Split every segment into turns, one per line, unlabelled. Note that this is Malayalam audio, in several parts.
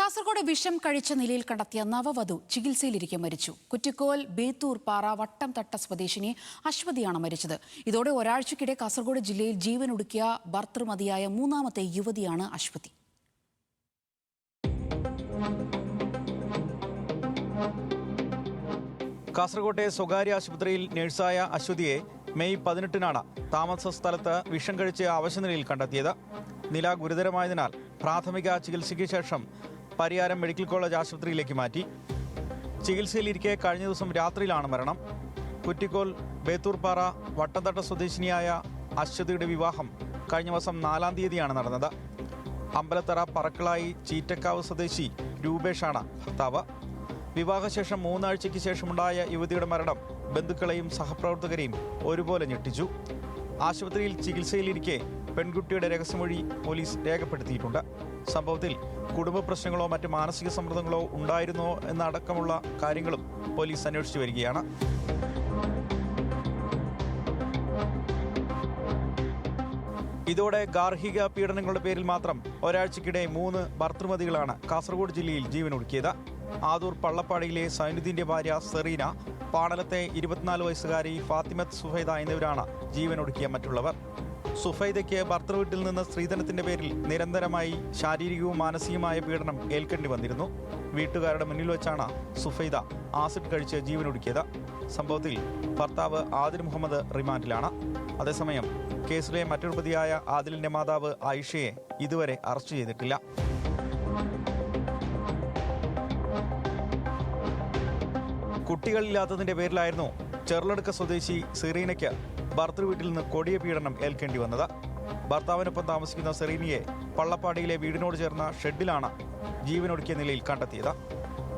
കാസർഗോഡ് വിഷം കഴിച്ച നിലയിൽ കണ്ടെത്തിയ നവവധു ചികിത്സയിലിരിക്കെ മരിച്ചു. കുറ്റിക്കോൽ ബേത്തൂർ പാറ വട്ടംതട്ട സ്വദേശിനി അശ്വതിയാണ് മരിച്ചത്. ഇതോടെ ഒരാഴ്ചക്കിടെ കാസർഗോഡ് ജില്ലയിൽ ജീവനൊടുക്കിയ ഭർതൃമതിയായ മൂന്നാമത്തെ യുവതിയാണ് അശ്വതി.
കാസർകോട്ടെ സ്വകാര്യ ആശുപത്രിയിൽ നഴ്സായ അശ്വതിയെ മെയ് 18-നാണ് താമസ സ്ഥലത്ത് വിഷം കഴിച്ച് അവശനിലയിൽ കണ്ടെത്തിയത്. നില ഗുരുതരമായതിനാൽ പ്രാഥമിക ചികിത്സയ്ക്ക് ശേഷം പരിയാരം മെഡിക്കൽ കോളേജ് ആശുപത്രിയിലേക്ക് മാറ്റി. ചികിത്സയിലിരിക്കെ കഴിഞ്ഞ ദിവസം രാത്രിയിലാണ് മരണം. കുറ്റിക്കോൽ ബേത്തൂർപ്പാറ വട്ടംതട്ട സ്വദേശിനിയായ അശ്വതിയുടെ വിവാഹം കഴിഞ്ഞ മാസം 4-ാം തീയതിയാണ് നടന്നത്. അമ്പലത്തറ പറക്കളായി ചീറ്റക്കാവ് സ്വദേശി രൂപേഷാണ് ഭർത്താവ്. വിവാഹശേഷം 3 ആഴ്ചയ്ക്ക് ശേഷമുണ്ടായ യുവതിയുടെ മരണം ബന്ധുക്കളെയും സഹപ്രവർത്തകരെയും ഒരുപോലെ ഞെട്ടിച്ചു. ആശുപത്രിയിൽ ചികിത്സയിലിരിക്കെ പെൺകുട്ടിയുടെ രഹസ്യമൊഴി പോലീസ് രേഖപ്പെടുത്തിയിട്ടുണ്ട്. സംഭവത്തിൽ കുടുംബ പ്രശ്നങ്ങളോ മറ്റ് മാനസിക സമ്മർദ്ദങ്ങളോ ഉണ്ടായിരുന്നോ എന്നടക്കമുള്ള കാര്യങ്ങളും പോലീസ് അന്വേഷിച്ചു വരികയാണ്. ഇതോടെ ഗാർഹിക പീഡനങ്ങളുടെ പേരിൽ മാത്രം ഒരാഴ്ചക്കിടെ 3 ഭർതൃമതികളാണ് കാസർഗോഡ് ജില്ലയിൽ ജീവനൊടുക്കിയത്. ആദൂർ പള്ളപ്പാടിയിലെ സൈനുദ്ദീന്റെ ഭാര്യ സെറീന, പാണലത്തെ 24 വയസ്സുകാരി ഫാത്തിമത്ത് സുഫൈദ എന്നിവരാണ് ജീവനൊടുക്കിയ മറ്റുള്ളവർ. സുഫൈദയ്ക്ക് ഭർത്തൃവീട്ടിൽ നിന്ന് സ്ത്രീധനത്തിന്റെ പേരിൽ നിരന്തരമായി ശാരീരികവും മാനസികമായ പീഡനം ഏൽക്കേണ്ടി വന്നിരുന്നു. വീട്ടുകാരുടെ മുന്നിൽ വെച്ചാണ് സുഫൈദ ആസിഡ് കഴിച്ച് ജീവനൊടുക്കിയത്. സംഭവത്തിൽ ഭർത്താവ് ആദിൽ മുഹമ്മദ് റിമാൻഡിലാണ്. അതേസമയം കേസിലെ മറ്റൊരു പ്രതിയായ ആദിലിന്റെ മാതാവ് ആയിഷയെ ഇതുവരെ അറസ്റ്റ് ചെയ്തിട്ടില്ല. കുട്ടികളില്ലാത്തതിന്റെ പേരിലായിരുന്നു ചെറുളടുക്ക സ്വദേശി സെറീനയ്ക്ക് ഭർത്തൃവീട്ടിൽ നിന്ന് കൊടിയ പീഡനം ഏൽക്കേണ്ടി വന്നത്. ഭർത്താവിനൊപ്പം താമസിക്കുന്ന സെറീനയെ പള്ളപ്പാടിയിലെ വീടിനോട് ചേർന്ന ഷെഡിലാണ് ജീവനൊടുക്കിയ നിലയിൽ കണ്ടെത്തിയത്.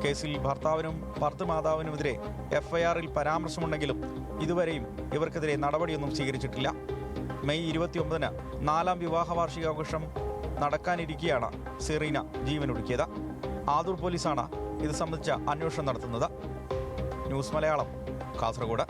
കേസിൽ ഭർത്താവിനും ഭർത്തൃമാതാവിനുമെതിരെ എഫ്ഐആറിൽ പരാമർശമുണ്ടെങ്കിലും ഇതുവരെയും ഇവർക്കെതിരെ നടപടിയൊന്നും സ്വീകരിച്ചിട്ടില്ല. മെയ് 29-ന് 4-ാം വിവാഹ വാർഷികാഘോഷം നടക്കാനിരിക്കെയാണ് സെറീന ജീവനൊടുക്കിയത്. ആദൂർ പോലീസാണ് ഇത് സംബന്ധിച്ച അന്വേഷണം നടത്തുന്നത്. ന്യൂസ് മലയാളം, കാസർഗോഡ്.